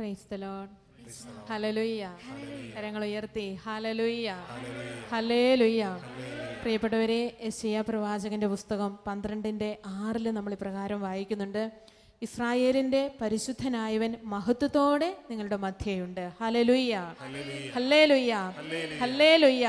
Praise the Lord. Hallelujah. കരങ്ങൾ ഉയർത്തി hallelujah, ഹല്ലേലൂയ. പ്രിയപ്പെട്ടവരെ, യെശയ്യാ പ്രവാചകന്റെ പുസ്തകം 12:6 നമ്മൾ ഇപ്രകാരം വായിക്കുന്നുണ്ട്: ഇസ്രായേലിന്റെ പരിശുദ്ധനായവൻ മഹത്വത്തോടെ നിങ്ങളുടെ മധ്യേയുണ്ട്. ഹല്ലേലൂയ, ഹല്ലേലൂയ, ഹല്ലേലൂയ.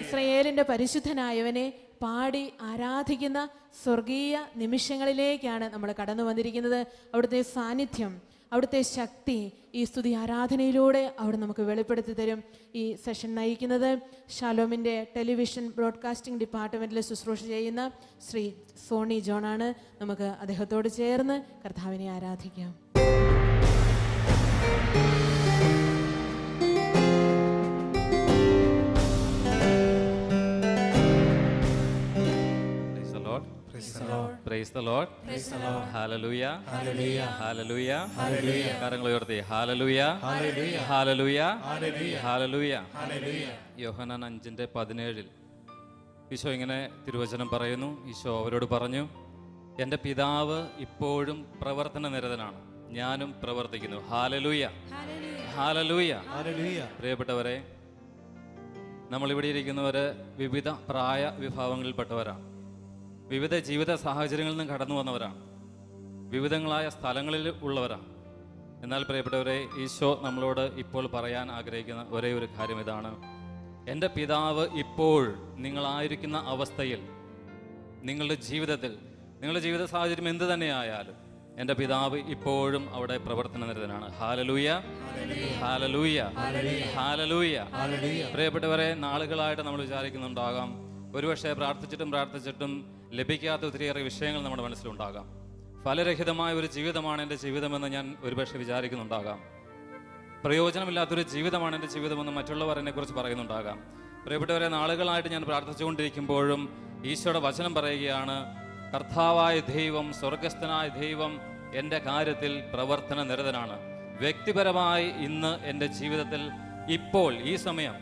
ഇസ്രായേലിന്റെ പരിശുദ്ധനായവനെ പാടി ആരാധിക്കുന്ന സ്വർഗീയ നിമിഷങ്ങളിലേക്കാണ് നമ്മൾ കടന്നു വന്നിരിക്കുന്നത്. അവിടുത്തെ സാന്നിധ്യം, അവിടുത്തെ ശക്തി ഈ സ്തുതി ആരാധനയിലൂടെ അവിടെ നമുക്ക് വെളിപ്പെടുത്തി തരും. ഈ സെഷൻ നയിക്കുന്നത് ഷാലോമിൻ്റെ ടെലിവിഷൻ ബ്രോഡ്കാസ്റ്റിംഗ് ഡിപ്പാർട്ട്മെൻറ്റിൽ ശുശ്രൂഷ ചെയ്യുന്ന ശ്രീ സോണി ജോണാണ്. നമുക്ക് അദ്ദേഹത്തോട് ചേർന്ന് കർത്താവിനെ ആരാധിക്കാം. Praise the Lord. Hallelujah. Hallelujah. കരങ്ങൾ ഉയർത്തി ഹല്ലേലൂയ, ഹല്ലേലൂയ, ഹല്ലേലൂയ. യോഹന്നാൻ 5:17 ഈശോ ഇങ്ങനെ തിരുവചനം പറയുന്നു. ഈശോ അവരോട് പറഞ്ഞു, എൻ്റെ പിതാവ് ഇപ്പോഴും പ്രവർത്തന നിരതനാണ്, ഞാനും പ്രവർത്തിക്കുന്നു. ഹല്ലേലൂയ, ഹല്ലേലൂയ. പ്രിയപ്പെട്ടവരെ, നമ്മളിവിടെ ഇരിക്കുന്നവര് വിവിധ പ്രായ വിഭാഗങ്ങളിൽപ്പെട്ടവരാണ്, വിവിധ ജീവിത സാഹചര്യങ്ങളിൽ നിന്നും കടന്നു വന്നവരാണ്, വിവിധങ്ങളായ സ്ഥലങ്ങളിൽ ഉള്ളവരാണ്. എന്നാൽ പ്രിയപ്പെട്ടവരെ, ഈശോ നമ്മളോട് ഇപ്പോൾ പറയാൻ ആഗ്രഹിക്കുന്ന ഒരേ ഒരു കാര്യം ഇതാണ്: എൻ്റെ പിതാവ് ഇപ്പോൾ നിങ്ങളായിരിക്കുന്ന അവസ്ഥയിൽ, നിങ്ങളുടെ ജീവിതത്തിൽ, നിങ്ങളുടെ ജീവിത സാഹചര്യം എന്ത് തന്നെയായാലും എൻ്റെ പിതാവ് ഇപ്പോഴും അവിടെ പ്രവർത്തന നിരതനാണ്. ഹല്ലേലൂയ, ഹല്ലേലൂയ, ഹല്ലേലൂയ. പ്രിയപ്പെട്ടവരെ, നാളുകളായിട്ട് നമ്മൾ വിചാരിക്കുന്നുണ്ടാകാം, ഒരുപക്ഷെ പ്രാർത്ഥിച്ചിട്ടും ലഭിക്കാത്ത ഒത്തിരിയേറെ വിഷയങ്ങൾ നമ്മുടെ മനസ്സിലുണ്ടാകാം. ഫലരഹിതമായ ഒരു ജീവിതമാണ് എൻ്റെ ജീവിതമെന്ന് ഞാൻ ഒരുപക്ഷെ വിചാരിക്കുന്നുണ്ടാകാം. പ്രയോജനമില്ലാത്തൊരു ജീവിതമാണ് എൻ്റെ ജീവിതമെന്ന് മറ്റുള്ളവർ എന്നെക്കുറിച്ച് പറയുന്നുണ്ടാകാം. പ്രിയപ്പെട്ടവരെ, നാളുകളായിട്ട് ഞാൻ പ്രാർത്ഥിച്ചുകൊണ്ടിരിക്കുമ്പോഴും ഈശോയുടെ വചനം പറയുകയാണ്: കർത്താവായ ദൈവം, സ്വർഗസ്ഥനായ ദൈവം എൻ്റെ കാര്യത്തിൽ പ്രവർത്തന നിരതനാണ്. വ്യക്തിപരമായി ഇന്ന് എൻ്റെ ജീവിതത്തിൽ, ഇപ്പോൾ ഈ സമയം,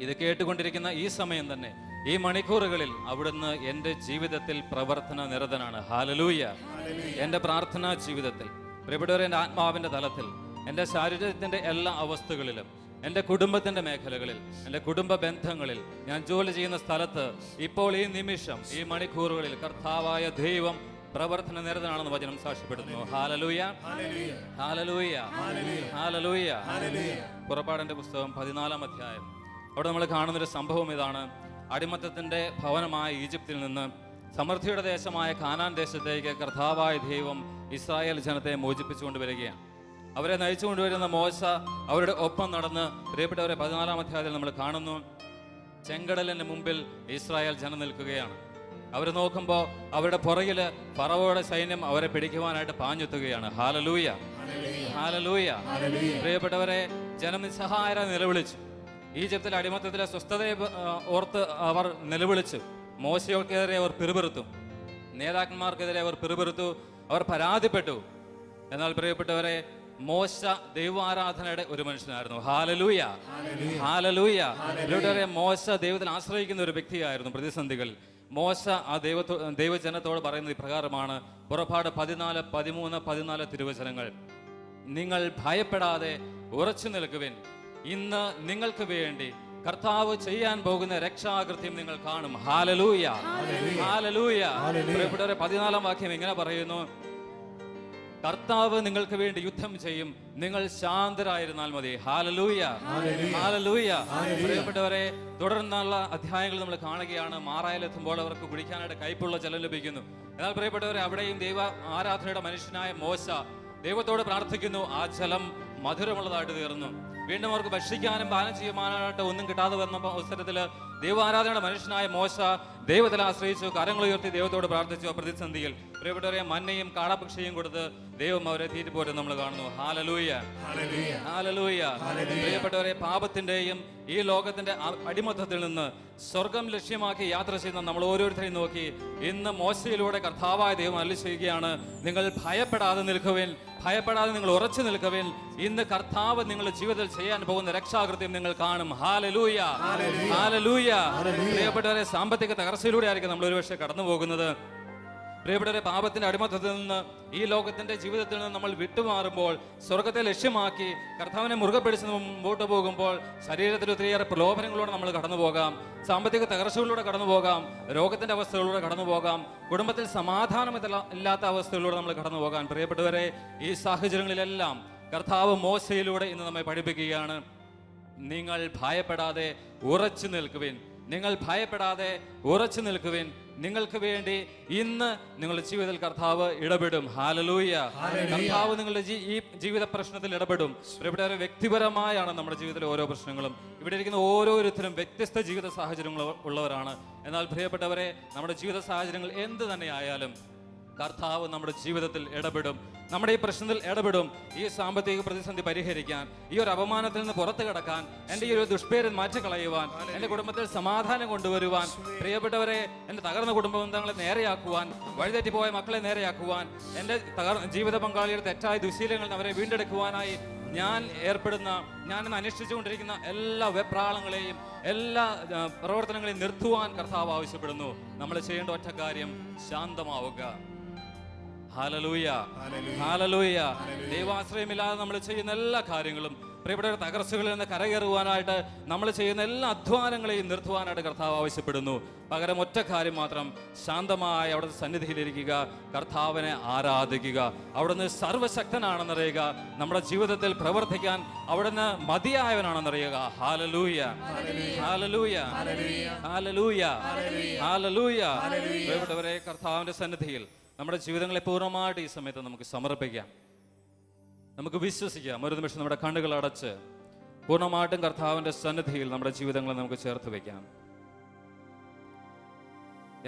ഇത് കേട്ടുകൊണ്ടിരിക്കുന്ന ഈ സമയം തന്നെ, ഈ മണിക്കൂറുകളിൽ അവിടുന്ന് എൻ്റെ ജീവിതത്തിൽ പ്രവർത്തന നിരതനാണ്. ഹല്ലേലൂയ. എൻ്റെ പ്രാർത്ഥനാ ജീവിതത്തിൽ, പ്രിയപ്പെട്ടവരെ, എൻ്റെ ആത്മാവിൻ്റെ തലത്തിൽ, എൻ്റെ ശരീരത്തിൻ്റെ എല്ലാ അവസ്ഥകളിലും, എൻ്റെ കുടുംബത്തിൻ്റെ മേഖലകളിൽ, എൻ്റെ കുടുംബ ബന്ധങ്ങളിൽ, ഞാൻ ജോലി ചെയ്യുന്ന സ്ഥലത്ത്, ഇപ്പോൾ ഈ നിമിഷം, ഈ മണിക്കൂറുകളിൽ കർത്താവായ ദൈവം പ്രവർത്തന നിരതനാണെന്ന് വചനം സാക്ഷ്യപ്പെടുന്നു. ഹല്ലേലൂയ, ഹല്ലേലൂയ, ഹല്ലേലൂയ. പുറപ്പാടിൻ്റെ പുസ്തകം 14-ാം അധ്യായം, അവിടെ നമ്മൾ കാണുന്നൊരു സംഭവം ഇതാണ്: അടിമത്തത്തിൻ്റെ ഭവനമായ ഈജിപ്തിൽ നിന്ന് സമൃദ്ധിയുടെ ദേശമായ കാനാൻ ദേശത്തേക്ക് കർത്താവായ ദൈവം ഇസ്രായേൽ ജനത്തെ മോചിപ്പിച്ചുകൊണ്ട് വരികയാണ്. അവരെ നയിച്ചുകൊണ്ടുവരുന്ന മോശ അവരുടെ ഒപ്പം നടന്ന്, പ്രിയപ്പെട്ടവരെ, 14-ാം അധ്യായത്തിൽ നമ്മൾ കാണുന്നു, ചെങ്കടലിന് മുമ്പിൽ ഇസ്രായേൽ ജനം നിൽക്കുകയാണ്. അവർ നോക്കുമ്പോൾ അവരുടെ പുറകില് ഫറവോയുടെ സൈന്യം അവരെ പിടിക്കുവാനായിട്ട് പാഞ്ഞെത്തുകയാണ്. ഹല്ലേലൂയ, ഹല്ലേലൂയ. പ്രിയപ്പെട്ടവരെ, ജനം നിസ്സഹായരായി നിലവിളിച്ചു. ഈജിപ്തിലെ അടിമത്തത്തിലെ സ്വസ്ഥതയെ ഓർത്ത് അവർ നിലവിളിച്ചു. മോശയ്ക്കെതിരെ അവർ പിറുപിറുത്തു, നേതാക്കന്മാർക്കെതിരെ അവർ പിറുപിറുത്തു, അവർ പരാതിപ്പെട്ടു. എന്നാൽ പ്രിയപ്പെട്ടവരെ, മോശ ദൈവാരാധനയുടെ ഒരു മനുഷ്യനായിരുന്നു. ഹല്ലേലൂയ, ഹല്ലേലൂയ. പ്രിയപ്പെട്ടവരെ, മോശ ദൈവത്തിൽ ആശ്രയിക്കുന്ന ഒരു വ്യക്തിയായിരുന്നു. പ്രതിസന്ധികളിൽ മോശ ആ ദൈവജനത്തോട് പറയുന്നത് ഇപ്രകാരമാണ്. പുറപ്പാട് 14, 13, 14 തിരുവചനങ്ങൾ: നിങ്ങൾ ഭയപ്പെടാതെ ഉറച്ചു നിൽക്കുവിൻ, ഇന്ന് നിങ്ങൾക്ക് വേണ്ടി കർത്താവ് ചെയ്യാൻ പോകുന്ന രക്ഷാകൃത്യം നിങ്ങൾ കാണും. ഹല്ലേലൂയ, ഹല്ലേലൂയ. പ്രിയപ്പെട്ടവരെ, 14-ാം വാക്യം ഇങ്ങനെ പറയുന്നു: കർത്താവ് നിങ്ങൾക്ക് വേണ്ടി യുദ്ധം ചെയ്യും, നിങ്ങൾ ശാന്തരായിരുന്നാൽ മതി. ഹല്ലേലൂയ, ഹല്ലേലൂയ. പ്രിയപ്പെട്ടവരെ, തുടർന്നുള്ള അധ്യായങ്ങൾ നമ്മൾ കാണുകയാണ്. മാറായിലെത്തുമ്പോൾ അവർക്ക് കുടിക്കാനായിട്ട് കയ്പുള്ള ജലം ലഭിക്കുന്നു. എന്നാൽ പ്രിയപ്പെട്ടവരെ, അവിടെയും ദൈവ ആരാധനയുടെ മനുഷ്യനായ മോശ ദൈവത്തോട് പ്രാർത്ഥിക്കുന്നു. ആ ജലം മധുരമുള്ളതായിട്ട് തീർന്നു. വീണ്ടും അവർക്ക് ഭക്ഷിക്കാനും പാനം ചെയ്യുവാനായിട്ട് ഒന്നും കിട്ടാതെ വന്ന അവസരത്തിൽ ദൈവാരാധനയുടെ മനുഷ്യനായ മോശ ദൈവത്തിൽ ആശ്രയിച്ചു, കരങ്ങൾ ഉയർത്തി ദൈവത്തോട് പ്രാർത്ഥിച്ചു. പ്രതിസന്ധിയിൽ പ്രിയപ്പെട്ടവരെ, മന്നയും കാടാപക്ഷിയും കൊടുത്ത് ദൈവം അവരെ തീറ്റിപ്പോരും നമ്മൾ കാണുന്നു. ഹല്ലേലൂയ, ഹല്ലേലൂയ. പ്രിയപ്പെട്ടവരെ, പാപത്തിന്റെയും ഈ ലോകത്തിന്റെ അടിമത്തത്തിൽ നിന്ന് സ്വർഗം ലക്ഷ്യമാക്കി യാത്ര ചെയ്യുന്ന നമ്മൾ ഓരോരുത്തരെയും നോക്കി ഇന്ന് മോശയിലൂടെ കർത്താവായ ദൈവം അരുളി ചെയ്യുകയാണ്: നിങ്ങൾ ഭയപ്പെടാതെ നിൽക്കുവിൻ, ഭയപ്പെടാതെ നിങ്ങൾ ഉറച്ചു നിൽക്കുവിൻ. ഇന്ന് കർത്താവ് നിങ്ങളുടെ ജീവിതത്തിൽ ചെയ്യാൻ പോകുന്ന രക്ഷാകൃത്യം നിങ്ങൾ കാണും. ഹല്ലേലൂയ, ഹല്ലേലൂയ. പ്രിയപ്പെട്ടവരെ, സാമ്പത്തിക തകർച്ചയിലൂടെ ആയിരിക്കും നമ്മൾ ഒരുപക്ഷെ കടന്നു പോകുന്നത്. പ്രിയപ്പെട്ടവരെ, പാപത്തിന്റെ അടിമത്തത്തിൽ നിന്ന്, ഈ ലോകത്തിന്റെ ജീവിതത്തിൽ നിന്ന് നമ്മൾ വിട്ടുമാറുമ്പോൾ, സ്വർഗത്തെ ലക്ഷ്യമാക്കി കർത്താവിനെ മുറുകെ പിടിച്ച് മുമ്പോട്ട് പോകുമ്പോൾ ശരീരത്തിൽ ഒത്തിരിയേറെ പ്രലോഭനങ്ങളോടെ നമ്മൾ കടന്നു പോകാം, സാമ്പത്തിക തകർച്ചകളിലൂടെ കടന്നു പോകാം, രോഗത്തിന്റെ അവസ്ഥകളിലൂടെ കടന്നു പോകാം, കുടുംബത്തിൽ സമാധാനമില്ലാത്ത അവസ്ഥകളിലൂടെ നമ്മൾ കടന്നു പോകാം. പ്രിയപ്പെട്ടവരെ, ഈ സാഹചര്യങ്ങളിലെല്ലാം കർത്താവ് മോശയിലൂടെ ഇന്ന് നമ്മെ പഠിപ്പിക്കുകയാണ്. നിങ്ങൾ ഭയപ്പെടാതെ ഉറച്ചു നിൽക്കുവിൻ, നിങ്ങൾ ഭയപ്പെടാതെ ഉറച്ചു നിൽക്കുവിൻ. നിങ്ങൾക്ക് വേണ്ടി ഇന്ന് നിങ്ങളുടെ ജീവിതത്തിൽ കർത്താവ് ഇടപെടും. ഹല്ലേലൂയ. കർത്താവ് നിങ്ങളുടെ ഈ ജീവിത പ്രശ്നത്തിൽ ഇടപെടും. പ്രിയപ്പെട്ടവരെ, വ്യക്തിപരമായാണ് നമ്മുടെ ജീവിതത്തിലെ ഓരോ പ്രശ്നങ്ങളും. ഇവിടെ ഇരിക്കുന്ന ഓരോരുത്തരും വ്യത്യസ്ത ജീവിത സാഹചര്യങ്ങൾ ഉള്ളവരാണ്. എന്നാൽ പ്രിയപ്പെട്ടവരെ, നമ്മുടെ ജീവിത സാഹചര്യങ്ങൾ എന്ത് തന്നെയായാലും കർത്താവ് നമ്മുടെ ജീവിതത്തിൽ ഇടപെടും, നമ്മുടെ ഈ പ്രശ്നത്തിൽ ഇടപെടും. ഈ സാമ്പത്തിക പ്രതിസന്ധി പരിഹരിക്കാൻ, ഈ ഒരു അപമാനത്തിൽ നിന്ന് പുറത്തു കടക്കാൻ, എൻ്റെ ഈ ഒരു ദുഷ്പേര് മാറ്റിക്കളയുവാൻ, എൻ്റെ കുടുംബത്തിൽ സമാധാനം കൊണ്ടുവരുവാൻ, പ്രിയപ്പെട്ടവരെ, എൻ്റെ തകർന്ന കുടുംബ ബന്ധങ്ങളെ നേരെയാക്കുവാൻ, വഴിതെറ്റിപ്പോയ മക്കളെ നേരെയാക്കുവാൻ, എൻ്റെ ജീവിത പങ്കാളിയുടെ തെറ്റായ ദുശീലങ്ങളിൽ അവരെ വീണ്ടെടുക്കുവാനായി ഞാൻ അനുഷ്ഠിച്ചുകൊണ്ടിരിക്കുന്ന എല്ലാ വെപ്രാളങ്ങളെയും എല്ലാ പ്രവർത്തനങ്ങളെയും നിർത്തുവാൻ കർത്താവ് ആവശ്യപ്പെടുന്നു. നമ്മൾ ചെയ്യേണ്ട ഒറ്റ കാര്യം, ശാന്തമാവുക. Hallelujah, hallelujah. ദൈവാശ്രയമില്ലാതെ നമ്മൾ ചെയ്യുന്ന എല്ലാ കാര്യങ്ങളും, പ്രിയപ്പെട്ട തകർച്ചകളിൽ നിന്ന് കരകയറുവാനായിട്ട് നമ്മൾ ചെയ്യുന്ന എല്ലാ അധ്വാനങ്ങളെയും നിർത്തുവാനായിട്ട് കർത്താവ് ആവശ്യപ്പെടുന്നു. പകരം ഒറ്റ കാര്യം മാത്രം, ശാന്തമായി അവിടുത്തെ സന്നിധിയിലിരിക്കുക, കർത്താവിനെ ആരാധിക്കുക. അവിടുന്ന് സർവശക്തനാണെന്നറിയുക, നമ്മുടെ ജീവിതത്തിൽ പ്രവർത്തിക്കാൻ അവിടുന്ന് മതിയായവനാണെന്നറിയുക. ഹല്ലേലൂയ, ഹല്ലേലൂയ, ഹല്ലേലൂയ, ഹല്ലേലൂയ. പ്രിയപ്പെട്ടവരെ, കർത്താവിന്റെ സന്നിധിയിൽ നമ്മുടെ ജീവിതങ്ങളെ പൂർണ്ണമായിട്ട് ഈ സമയത്ത് നമുക്ക് സമർപ്പിക്കാം. നമുക്ക് വിശ്വസിക്കാം. ഒരു നിമിഷം നമ്മുടെ കണ്ണുകൾ അടച്ച് പൂർണ്ണമായിട്ടും കർത്താവിന്റെ സന്നിധിയിൽ നമ്മുടെ ജീവിതങ്ങളെ നമുക്ക് ചേർത്ത് വയ്ക്കാം.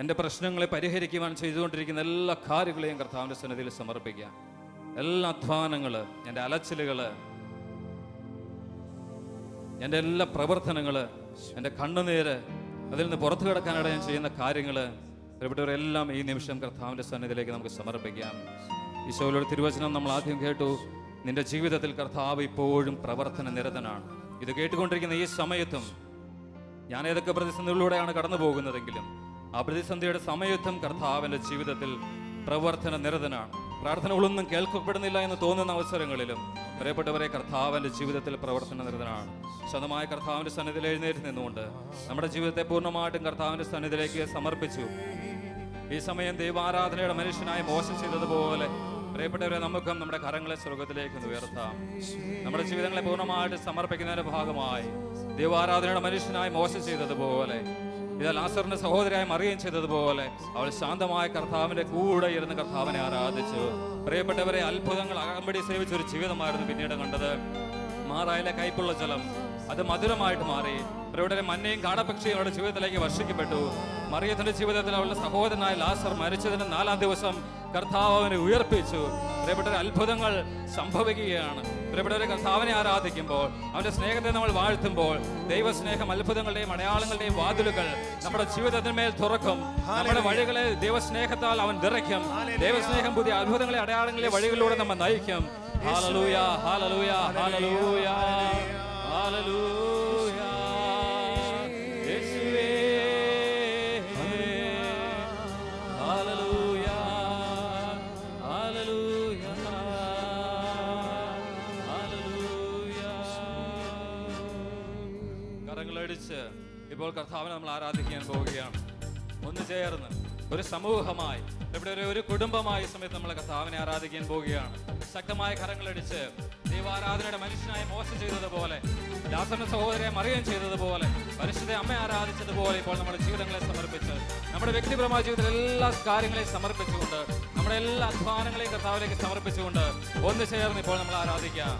എൻ്റെ പ്രശ്നങ്ങളെ പരിഹരിക്കുവാൻ ചെയ്തുകൊണ്ടിരിക്കുന്ന എല്ലാ കാര്യങ്ങളെയും കർത്താവിന്റെ സന്നിധിയിൽ സമർപ്പിക്കാം. എല്ലാ അധ്വാനങ്ങള്, എൻ്റെ അലച്ചിലുകള്, എൻ്റെ എല്ലാ പ്രവർത്തനങ്ങള്, എൻ്റെ കണ്ണുനീര്, അതിൽ നിന്ന് പുറത്തു കിടക്കാനായിട്ട് ഞാൻ ചെയ്യുന്ന കാര്യങ്ങള്, പ്രിയപ്പെട്ടവരെല്ലാം ഈ നിമിഷം കർത്താവിന്റെ സന്നിധിയിലേക്ക് നമുക്ക് സമർപ്പിക്കാം. ഈശോയുടെ തിരുവചനം നമ്മൾ ആദ്യം കേട്ടു. നിന്റെ ജീവിതത്തിൽ കർത്താവ് ഇപ്പോഴും പ്രവർത്തന നിരതനാണ്. ഇത് കേട്ടുകൊണ്ടിരിക്കുന്ന ഈ സമയത്തും ഞാൻ ഏതൊക്കെ പ്രതിസന്ധികളിലൂടെയാണ് കടന്നു പോകുന്നതെങ്കിലും ആ പ്രതിസന്ധിയുടെ സമയത്തും കർത്താവിൻ്റെ ജീവിതത്തിൽ പ്രവർത്തന നിരതനാണ്. പ്രാർത്ഥനകളൊന്നും കേൾക്കപ്പെടുന്നില്ല എന്ന് തോന്നുന്ന അവസരങ്ങളിലും പ്രിയപ്പെട്ടവരെ, കർത്താവിൻ്റെ ജീവിതത്തിൽ പ്രവർത്തന നിരതനാണ്. സ്വന്തമായ കർത്താവിൻ്റെ സന്നിധിയിൽ എഴുന്നേറ്റ് നിന്നുകൊണ്ട് നമ്മുടെ ജീവിതത്തെ പൂർണ്ണമായിട്ടും കർത്താവിൻ്റെ സന്നിധിയിലേക്ക് സമർപ്പിച്ചു. ഈ സമയം ദൈവാരാധനയുടെ മനുഷ്യനായി മോശം ചെയ്തതുപോലെ പ്രിയപ്പെട്ടവരെ, നമുക്കും നമ്മുടെ കരങ്ങളെ സ്വർഗത്തിലേക്ക് ഉയർത്താം. നമ്മുടെ ജീവിതങ്ങളെ പൂർണ്ണമായിട്ട് സമർപ്പിക്കുന്നതിന്റെ ഭാഗമായി ദൈവാരാധനയുടെ മനുഷ്യനായി മോശം ചെയ്തതുപോലെ, ഇത് ലാസറിന്റെ സഹോദരിയായി മറിയം ചെയ്തതുപോലെ അവൾ ശാന്തമായ കർത്താവിന്റെ കൂടെ ഇരുന്ന് കർത്താവിനെ ആരാധിച്ചു. പ്രിയപ്പെട്ടവരെ, അത്ഭുതങ്ങൾ അകമ്പടി സേവിച്ച ഒരു ജീവിതമായിരുന്നു പിന്നീട് കണ്ടത്. മാറായിലെ കയ്പുള്ള ജലം അത് മധുരമായിട്ട് മാറി. പ്രിയപ്പെട്ടവരെ, മഞ്ഞയും കാടപ്പക്ഷിയും അവരുടെ ജീവിതത്തിലേക്ക് വർഷിക്കപ്പെട്ടു. മറിയത്തിന്റെ ജീവിതത്തിൽ അവളുടെ സഹോദരനായ ലാസർ മരിച്ചതിന് 4-ാം ദിവസം കർത്താവ് അവനെ ഉയർപ്പിച്ചു. പ്രിയപ്പെട്ടവരെ, അത്ഭുതങ്ങൾ സംഭവിക്കുകയാണ്. പ്രിയപ്പെട്ടവരെ, കർത്താവിനെ ആരാധിക്കുമ്പോൾ, അവന്റെ സ്നേഹത്തെ നമ്മൾ വാഴ്ത്തുമ്പോൾ, ദൈവസ്നേഹം അത്ഭുതങ്ങളുടെയും അടയാളങ്ങളുടെയും വാതിലുകൾ നമ്മുടെ ജീവിതത്തിന്മേൽ തുറക്കും. നമ്മുടെ വഴികളെ ദൈവസ്നേഹത്താൽ അവൻ നിറയ്ക്കും. ദൈവസ്നേഹം പുതിയ അത്ഭുതങ്ങളെ അടയാളങ്ങളെ വഴികളിലൂടെ നമ്മെ നയിക്കും. ഹല്ലേലൂയ, ഹല്ലേലൂയ, ഹല്ലേലൂയ, ഹല്ലേലൂയ. യേശുവേ, ഹല്ലേലൂയ, ഹല്ലേലൂയ, ഹല്ലേലൂയ. കരങ്ങളടിച്ച് ഇപ്പോൾ കർത്താവിനെ നമ്മൾ ആരാധിക്കാൻ പോവുകയാണ്. ഒന്ന് ചേർന്ന് ഒരു സമൂഹമായി, ഇവിടെ ഒരു കുടുംബമായ സമയത്ത് നമ്മൾ കർത്താവിനെ ആരാധിക്കാൻ പോവുകയാണ്. ശക്തമായ കരങ്ങളടിച്ച് ദൈവാരാധനയുടെ മനുഷ്യനായി മോശം ചെയ്തതുപോലെ, ലാസറിന്റെ സഹോദരിയെ മറിയം ചെയ്തതുപോലെ, പരിശുദ്ധ അമ്മ ആരാധിച്ചതുപോലെ ഇപ്പോൾ നമ്മുടെ ജീവിതങ്ങളെ സമർപ്പിച്ച്, നമ്മുടെ വ്യക്തിപരമായ ജീവിതത്തിൽ എല്ലാ കാര്യങ്ങളെയും സമർപ്പിച്ചുകൊണ്ട്, നമ്മുടെ എല്ലാ അധ്വാനങ്ങളെയും കർത്താവിലേക്ക് സമർപ്പിച്ചുകൊണ്ട് ഒന്ന് ചേർന്ന് ഇപ്പോൾ നമ്മൾ ആരാധിക്കാം.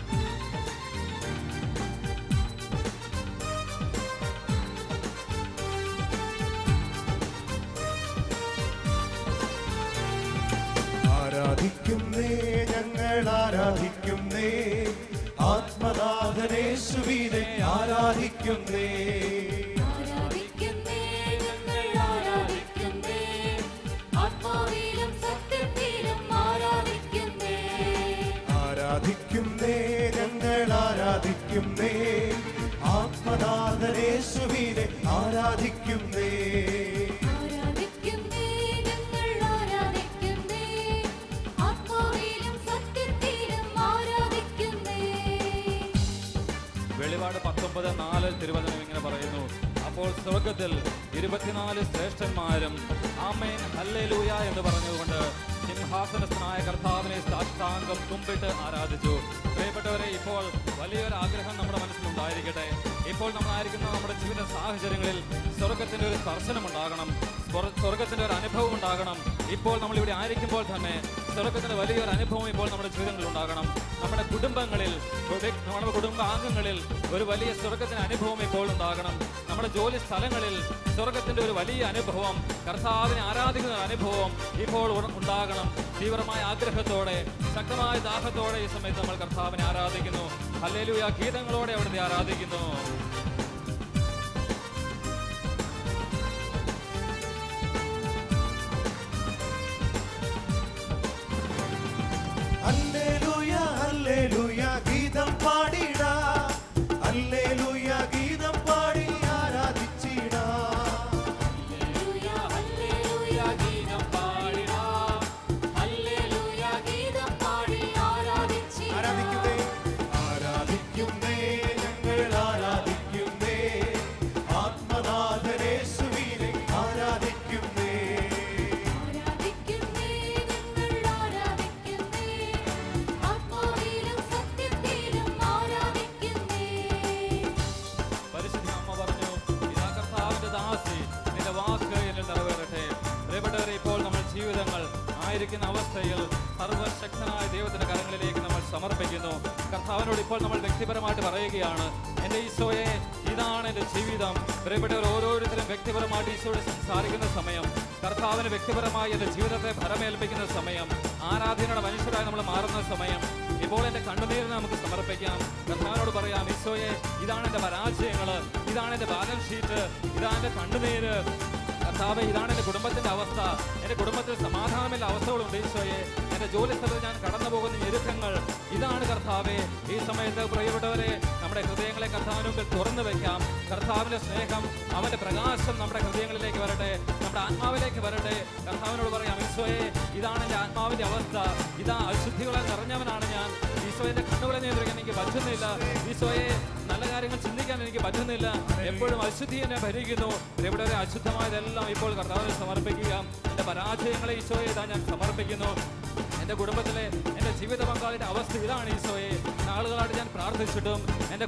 ആരാധിക്കുന്നേ, ഞങ്ങൾ ആരാധിക്കുന്നേ, ആത്മനാഥനേശുവിനെ ആരാധിക്കുന്നേ. ആരാധിക്കുന്നേ, ഞങ്ങൾ ആരാധിക്കുന്നേ, ആത്മാവിലും സത്യത്തിലും ആരാധിക്കുന്നേ. ആരാധിക്കുന്നേ, ഞങ്ങൾ ആരാധിക്കുന്നേ, ആത്മനാഥനേശുവിനെ ആരാധിക്കുന്നേ. ആരാധിക്കുന്നേ, ഞങ്ങൾ ആരാധിക്കുന്നേ, 49:4 തിരുവചനം ഇങ്ങനെ പറയുന്നു, അപ്പോൾ സ്വർഗത്തിൽ 24 ശ്രേഷ്ഠന്മാരും ആമേൻ ഹല്ലേലൂയ എന്ന് പറഞ്ഞുകൊണ്ട് സിംഹാസനസ്ഥനായ കർത്താവിനെ സാഷ്ടാംഗം കുമ്പിട്ട് ആരാധിച്ചു. പ്രിയപ്പെട്ടവരെ, ഇപ്പോൾ വലിയൊരു ആഗ്രഹം നമ്മുടെ മനസ്സിലുണ്ടായിരിക്കട്ടെ. ഇപ്പോൾ നമ്മളായിരിക്കുന്ന നമ്മുടെ ജീവിത സാഹചര്യങ്ങളിൽ സ്വർഗത്തിന്റെ ഒരു സ്പർശനം ഉണ്ടാകണം, സ്വർഗത്തിന്റെ ഒരു അനുഭവം ഉണ്ടാകണം. ഇപ്പോൾ നമ്മൾ ഇവിടെ ആയിരിക്കുമ്പോൾ തന്നെ സ്വർഗത്തിന്റെ വലിയൊരു അനുഭവം ഇപ്പോൾ നമ്മുടെ ജീവിതങ്ങളിൽ ഉണ്ടാകണം. നമ്മുടെ കുടുംബങ്ങളിൽ, നമ്മുടെ കുടുംബാംഗങ്ങളിൽ ഒരു വലിയ സ്വർഗത്തിന്റെ അനുഭവം ഇപ്പോൾ ഉണ്ടാകണം. നമ്മുടെ ജോലി സ്ഥലങ്ങളിൽ സ്വർഗത്തിന്റെ ഒരു വലിയ അനുഭവം, കർത്താവിനെ ആരാധിക്കുന്ന അനുഭവം ഇപ്പോൾ ഉണ്ടാകണം. തീവ്രമായ ആഗ്രഹത്തോടെ, ശക്തമായ ദാഹത്തോടെ ഈ സമയത്ത് നമ്മൾ കർത്താവിനെ ആരാധിക്കുന്നു. ഹല്ലേലൂയ ഗീതങ്ങളോടെ അവിടുത്തെ ആരാധിക്കുന്നു. ഹല്ലേലൂയ ഹല്ലേലൂയ ഗീതം പാടിടാ, ഹല്ലേലൂയ ഗീതം പാടി ആരാധിച്ചിടാ. ഹല്ലേലൂയ ഹല്ലേലൂയ ഗീതം പാടിടാ, ഹല്ലേലൂയ ഗീതം പാടി ആരാധിച്ചിടാ. ആരാധിക്കുന്നേ ആരാധിക്കുന്നേ ഞങ്ങൾ ആരാധിക്കുന്നേ, ആത്മനാഥനേശുവിനെ ആരാധിക്കുന്നേ. ആരാധിക്കുന്നേ ഞങ്ങൾ ആരാധിക്കുന്നേ, ആത്മാവിലും സത്യത്തിലും ആരാധിക്കുന്നേ. പരിശുദ്ധ അമ്മ പറഞ്ഞു, ഇതാ കർത്താവിന്റെ ദാസി, നിന്റെ വാക്ക് എന്നിൽ നിറവേറട്ടെ. പ്രിയപ്പെട്ടവരെ, ഇപ്പോൾ നമ്മൾ ജീവിതങ്ങൾ ആയിരിക്കുന്ന അവസ്ഥയിൽ സർവശക്തനായ ദൈവത്തിന്റെ കരങ്ങളിലേക്ക് നമ്മൾ സമർപ്പിക്കുന്നു. കർത്താവിനോട് ഇപ്പോൾ നമ്മൾ വ്യക്തിപരമായിട്ട് പറയുകയാണ്, എൻ്റെ ഈശോയെ, ഇതാണ് എൻ്റെ ജീവിതം. പ്രിയപ്പെട്ടവർ, ഓരോരുത്തരും വ്യക്തിപരമായിട്ട് ഈശോയോട് സംസാരിക്കുന്ന സമയം, കർത്താവിന് വ്യക്തിപരമായി എൻ്റെ ജീവിതത്തെ ഭരമേൽപ്പിക്കുന്ന സമയം, ആരാധനയുടെ മനുഷ്യരായി നമ്മൾ മാറുന്ന സമയം. ഇപ്പോൾ എൻ്റെ കണ്ണുനീരിനെ നമുക്ക് സമർപ്പിക്കാം. കർത്താവിനോട് പറയാം, ഈശോയെ, ഇതാണ് എൻ്റെ പരാജയങ്ങൾ, ഇതാണ് എൻ്റെ ബാലൻസ് ഷീറ്റ്, ഇതാണ് എൻ്റെ കണ്ണുനീര്. കർത്താവേ, ഇതാണ് എൻ്റെ കുടുംബത്തിന്റെ അവസ്ഥ. എൻ്റെ കുടുംബത്തിൽ സമാധാനമില്ല അവസ്ഥകളുണ്ട് ഈശോയെ. എൻ്റെ ജോലി സ്ഥലത്ത് ഞാൻ കടന്നു പോകുന്ന ഞെരുക്കങ്ങൾ, ഇതാണ് കർത്താവേ. ഈ സമയത്ത് പ്രിയപ്പെട്ടവരെ, നമ്മുടെ ഹൃദയങ്ങളെ കർത്താവിന് മുമ്പിൽ തുറന്നു വെക്കാം. കർത്താവിന്റെ സ്നേഹം, അവന്റെ പ്രകാശം നമ്മുടെ ഹൃദയങ്ങളിലേക്ക് വരട്ടെ, നമ്മുടെ ആത്മാവിലേക്ക് വരട്ടെ. കർത്താവിനോട് പറയാം, ഈശോയെ, ഇതാണ് എൻ്റെ ആത്മാവിന്റെ അവസ്ഥ, ഇതാ അശുദ്ധികളെ നിറഞ്ഞവനാണ് ഞാൻ. ഈശോയുടെ കണ്ണുകളെ നിയന്ത്രിക്കാൻ എനിക്ക് പറ്റുന്നില്ല. ഈശോയെ, നല്ല കാര്യങ്ങൾ ചിന്തിക്കാൻ എനിക്ക് പറ്റുന്നില്ല. എപ്പോഴും അശുദ്ധി എന്നെ ഭരിക്കുന്നു. ഇവിടെ അശുദ്ധമായതെല്ലാം ഇപ്പോൾ കർത്താവിനെ സമർപ്പിക്കുക. എൻ്റെ പരാജയങ്ങളെ ഈശോയെ ഇതാ ഞാൻ സമർപ്പിക്കുന്നു. എൻ്റെ കുടുംബത്തിലെ എൻ്റെ ജീവിത പങ്കാളിയുടെ അവസ്ഥ ഇതാണ് ഈശോയെ. നാളുകളായിട്ട് ഞാൻ പ്രാർത്ഥിച്ചിട്ടും എൻ്റെ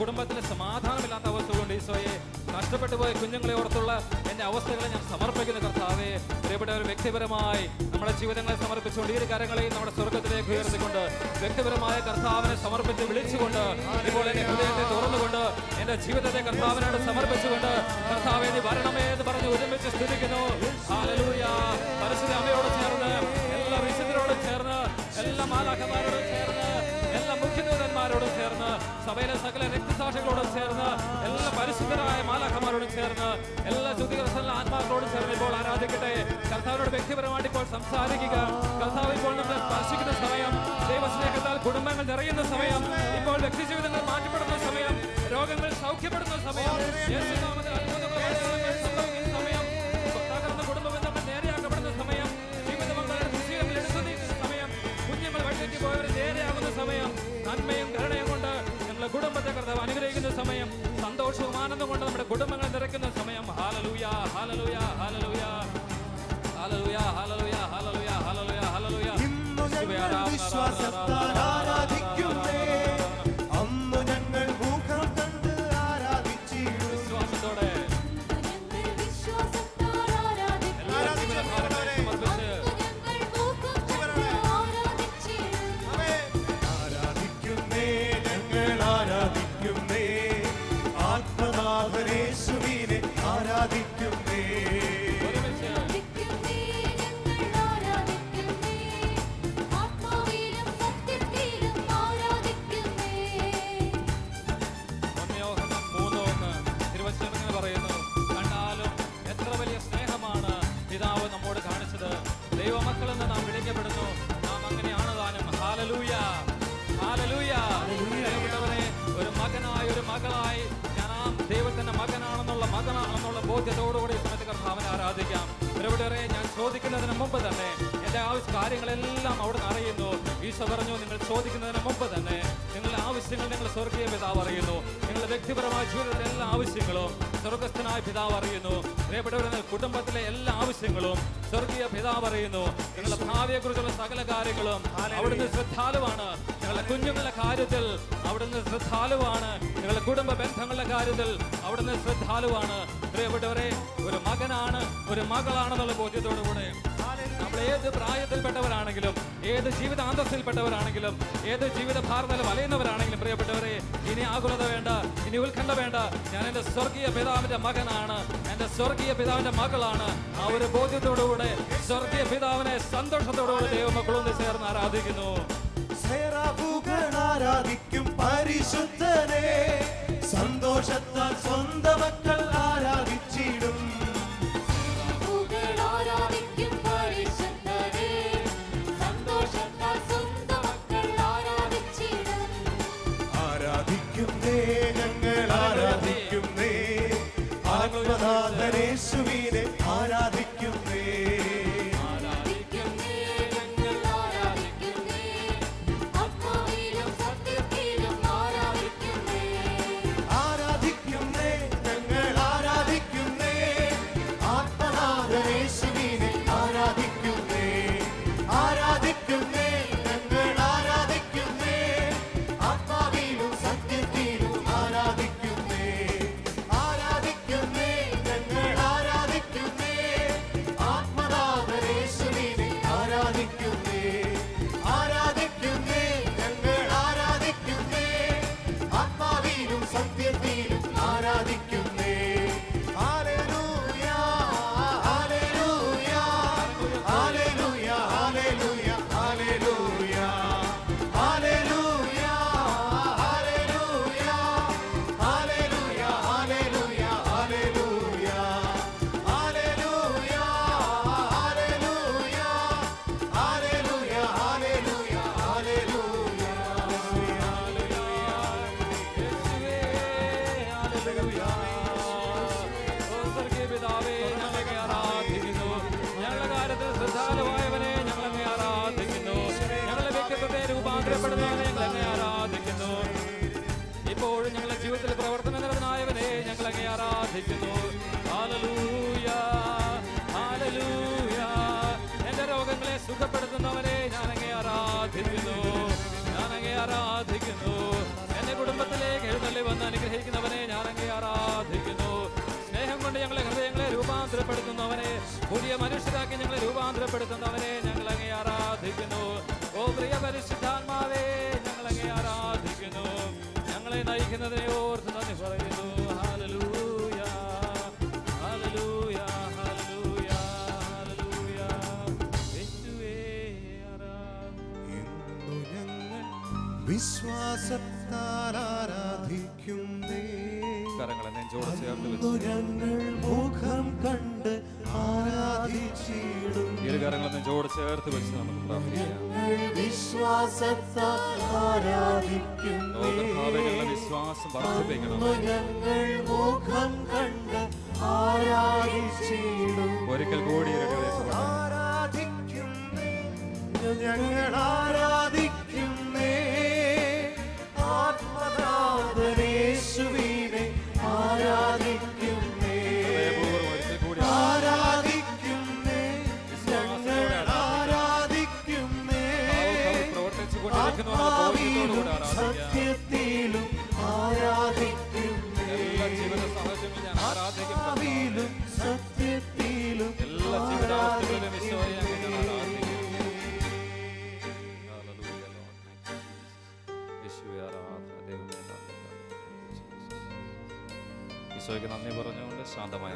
കുടുംബത്തിലെ സമാധാനമില്ലാത്ത അവസ്ഥകളുണ്ട് ഈശോയെ. നഷ്ടപ്പെട്ടു പോയ കുഞ്ഞുങ്ങളെ ഓർത്തുള്ള എൻ്റെ അവസ്ഥകളെ ഞാൻ സമർപ്പിക്കുന്ന കർത്താവേ. പ്രിയപ്പെട്ടവർ, വ്യക്തിപരമായി നമ്മുടെ ജീവിതങ്ങളെ സമർപ്പിച്ചുകൊണ്ട് ഈ കാര്യങ്ങളെയും നമ്മുടെ സ്വർഗത്തിലേക്ക് ഉയർത്തിക്കൊണ്ട് വ്യക്തിപരമായ കർത്താവിനെ സമർപ്പിച്ച് വിളിച്ചുകൊണ്ട് ഇപ്പോൾ എൻ്റെ ഹൃദയത്തെ തുറന്നുകൊണ്ട് എൻ്റെ ജീവിതത്തെ കർത്താവിനോട് സമർപ്പിച്ചുകൊണ്ട് കർത്താവേ, നീ വരണമേ എന്ന് പറഞ്ഞ് ഒരുമിച്ച് സ്തുതിക്കുന്നു. ഹല്ലേലൂയ. പരിശുദ്ധ അമ്മയോട് ചേർന്ന്, എല്ലാ വിശുദ്ധരോടും ചേർന്ന്, എല്ലാ മാലാഖമാരോടും ചേർന്ന്, എല്ലാ മുഖ്യദൂതന്മാരോടും ചേർന്ന്, സഭയിലെ സകല രക്തസാക്ഷികളോടും ചേർന്ന്, എല്ലാ പരിശുദ്ധരായ മാലാഖമാരോടും ചേർന്ന്, എല്ലാ ശുദ്ധീകരണ ആത്മാക്കളോടും ചേർന്ന് ഇപ്പോൾ ആരാധിക്കട്ടെ. കർത്താവിനോട് വ്യക്തിപരമായിട്ട് ഇപ്പോൾ സംസാരിക്കുക. കർത്താവ് ഇപ്പോൾ നമ്മളെ സ്പർശിക്കുന്ന സമയം, ദൈവസ്നേഹത്താൽ കുടുംബങ്ങൾ നിറയുന്ന സമയം, ഇപ്പോൾ വ്യക്തിജീവിതങ്ങൾ മാറ്റപ്പെടുന്ന സമയം, രോഗങ്ങൾ സൗഖ്യപ്പെടുന്ന സമയം, യേശുനാമത്തിൽ അത്ഭുതങ്ങൾ സംഭവിക്കുന്ന സമയം, തകർന്ന കുടുംബ ബന്ധങ്ങൾ നേരെയാക്കപ്പെടുന്ന സമയം, ജീവിത പങ്കാളിയുടെ ദുശ്ശീലങ്ങൾ എടുത്തു നീക്കുന്ന സമയം, കുഞ്ഞുങ്ങൾ വഴിതെറ്റി പോയവർ നേരെയാകുന്ന സമയം, നന്മയും കരുണയും കൊണ്ട് ഞങ്ങളുടെ കുടുംബത്തെ കർത്താവ് അനുഗ്രഹിക്കുന്ന സമയം, സന്തോഷവും ആനന്ദം കൊണ്ട് നമ്മുടെ കുടുംബങ്ങൾ നിറയ്ക്കുന്ന സമയം. ഹല്ലേലൂയ, ഹല്ലേലൂയ, ഹല്ലേലൂയ, ഹല്ലേലൂയ, ഹല്ലേലൂയ, ഹല്ലേലൂയ, ഹല്ലേലൂയ, ഹല്ലേലൂയ. ഇന്നു ഞങ്ങൾ വിശ്വാസത്താൽ ആരാധിക്കുന്നേ, അന്നു ഞങ്ങൾ മുഖം കണ്ട് ആരാധിച്ചിടും. വിശ്വാസത്തോടെ ഞങ്ങൾ വിശ്വാസത്താൽ ആരാധിക്കുന്നു, ഞങ്ങൾ മൂക്കം കണ്ട് ആരാധിച്ചിടും. ആരാധിക്കുന്നേ ഞങ്ങൾ ആരാധിക്കുന്നേ, ആത്മനാഥനേശുവിനെ ആരാധിക്കുന്നേ. ആരാധിക്കുന്നേ ഞങ്ങൾ ആരാധിക്കുന്നേ, ആത്മാവിലും സത്യത്തിലും ആരാധിക്കുന്നേ. യോഹന്നാൻ 3:1 തിരുവചനം ഇങ്ങനെ പറയുന്നു, കണ്ടാലും എത്ര വലിയ സ്നേഹമാണ് പിതാവ് നമ്മോട് കാണിച്ചത്. ദൈവമക്കളെന്ന് നാം വിളിക്കപ്പെടുന്നു, നാം അങ്ങനെയാണ് താനും. ഹല്ലേലൂയ, ഹല്ലേലൂയ. പ്രിയപ്പെട്ടവരെ, ഒരു മകനായി ഒരു മകളായി ഞാൻ ആ ദൈവത്തിന്റെ മകനാണെന്നുള്ള ബോധ്യത്തോടുകൂടി ഈ സമയത്ത് കർത്താവിനെ ആരാധിക്കാം. പ്രിയപ്പെട്ടവരെ, ഞാൻ ചോദിക്കുന്നതിന് മുമ്പ് തന്നെ എൻ്റെ കാര്യങ്ങളെല്ലാം അവിടെ നിന്ന് അറിയുന്നു. ഈശോ പറഞ്ഞു, നിങ്ങൾ ചോദിക്കുന്നതിന് മുമ്പ് തന്നെ നിങ്ങളുടെ ആവശ്യങ്ങൾ നിങ്ങൾ സ്വർഗീയ പിതാവ് അറിയുന്നു. നിങ്ങളുടെ വ്യക്തിപരമായ ജീവിതത്തിലെ എല്ലാ ആവശ്യങ്ങളും സ്വർഗസ്ഥനായ പിതാവ് അറിയുന്നു. പ്രിയപ്പെട്ടവരെ, കുടുംബത്തിലെ എല്ലാ ആവശ്യങ്ങളും സ്വർഗീയ പിതാവ് അറിയുന്നു. നിങ്ങളുടെ ഭാവിയെ കുറിച്ചുള്ള സകല കാര്യങ്ങളും അവിടുന്ന് ശ്രദ്ധാലുവാണ്. നിങ്ങളുടെ കുഞ്ഞുങ്ങളുടെ കാര്യത്തിൽ അവിടുന്ന് ശ്രദ്ധാലുവാണ്. നിങ്ങളുടെ കുടുംബ ബന്ധങ്ങളുടെ കാര്യത്തിൽ അവിടുന്ന് ശ്രദ്ധാലുവാണ്. പ്രിയപ്പെട്ടവരെ, ഒരു മകനാണ് ഒരു മകളാണെന്നുള്ള ബോധ്യത്തോടുകൂടെ നമ്മൾ ഏത് പ്രായത്തിൽപ്പെട്ടവരാണെങ്കിലും, ഏത് ജീവിതാന്തസ്സിൽപ്പെട്ടവരാണെങ്കിലും, ഏത് ജീവിത ഭാരതത്തിൽ വലയുന്നവരാണെങ്കിലും, പ്രിയപ്പെട്ടവരെ, ഇനി ആകുലത വേണ്ട, ഇനി ഉത്കണ്ഠ വേണ്ട. ഞാൻ എൻ്റെ സ്വർഗീയ പിതാവിന്റെ മകനാണ്, എൻ്റെ സ്വർഗീയ പിതാവിന്റെ മകളാണ്. ആ ഒരു ബോധ്യത്തോടുകൂടെ സ്വർഗീയ പിതാവിനെ സന്തോഷത്തോടുകൂടെ ദൈവമക്കളൊന്ന് ചേർന്ന് ആരാധിക്കുന്നു. ആരാധിക്കും പരിശുദ്ധനെ, സന്തോഷത്താൽ സ്വന്തം മക്കൾ ആരാധിച്ചിടും. ആരാധിക്കും പരിശുദ്ധനെ, സന്തോഷത്താൽ സ്വന്തം മക്കൾ ആരാധിച്ചിടും. ആരാധിക്കുന്നേ ഞങ്ങൾ ആരാധിക്കുന്നേ, ആത്മനാഥനേശുവിനെ ആരാധിക്കുന്നേ. ഇപ്പോഴും ഞങ്ങളുടെ ജീവിതത്തിൽ പ്രവർത്തനനിരതനായവനെ ഞങ്ങൾ അങ്ങേ ആരാധിക്കുന്നു. Hallelujah, hallelujah. എന്റെ രോഗങ്ങളെ സുഖപ്പെടുത്തുന്നവനെ ഞാൻ അങ്ങേ ആരാധിക്കുന്നു, ഞാൻ അങ്ങേ ആരാധിക്കുന്നു. എന്റെ കുടുംബത്തിലേക്ക് എഴുന്നള്ളി വന്ന് അനുഗ്രഹിക്കുന്നവനെ ഞാൻ അങ്ങേ ആരാധിക്കുന്നു. സ്നേഹം കൊണ്ട് ഞങ്ങളെ ഹൃദയങ്ങളെ രൂപാന്തരപ്പെടുത്തുന്നവനെ, പുതിയ മനുഷ്യരാക്കി ഞങ്ങളെ രൂപാന്തരപ്പെടുത്തുന്നവനെ ഞങ്ങൾ അങ്ങേ ആരാധിക്കുന്നു. ഓ പ്രിയ പരിശുദ്ധാത്മാവേ, ഞങ്ങൾ അങ്ങേ ആരാധിക്കുന്നു. ഞങ്ങളെ നയിക്കുന്നതിനെ ഓർത്ത് നന്ദി പറയുന്നു. ഹല്ലേലൂയ, ഹല്ലേലൂയ, ഹല്ലേലൂയ, ഹല്ലേലൂയ. യേശുവേ ആരാധന. ഞങ്ങൾ വിശ്വാസത്താൽ ആരാധിക്കുന്നേ, കരങ്ങളെ നെഞ്ചോട് ചേർത്ത് വെച്ച് ഞങ്ങൾ മുഖം കണ്ട് ആരാധിച്ചിടും. ഇരുകരങ്ങളെ നെഞ്ചോട് ചേർത്ത് വെച്ച് നമുക്ക് പ്രാർത്ഥിക്കാം. വിശ്വാസത്താൽ ആരാധിക്കുന്നേ, ഞങ്ങളുടെ വിശ്വാസം വർദ്ധിപ്പിക്കണം. ഞങ്ങൾ മുഖം കണ്ട് ആരാധിച്ചിടും. ഒരിക്കൽ കൂടി ആരാധിക്കുന്നേ, ഞങ്ങൾ ആരാധിക്കുന്നേ, ആത്മനാഥനേശുവിനെ ആരാധിക്കുന്നേ, ആരാധിക്കുന്നേ, ഞങ്ങൾ ആരാധിക്കുന്നേ, ആത്മാവിലും സത്യത്തിലും ആരാധിക്കുന്നേ, ആത്മാവിലും സത്യത്തിലും എല്ലാ ജീവിതാവസ്ഥകളിലും ഈശോയെ അങ്ങ് ഞാൻ ആരാധിക്കുന്നു. യേശുവേ ആരാധന. ദൈവമേ നന്ദി. ഈശോയ്ക്ക് നന്ദി പറഞ്ഞുകൊണ്ട് ശാന്തമായ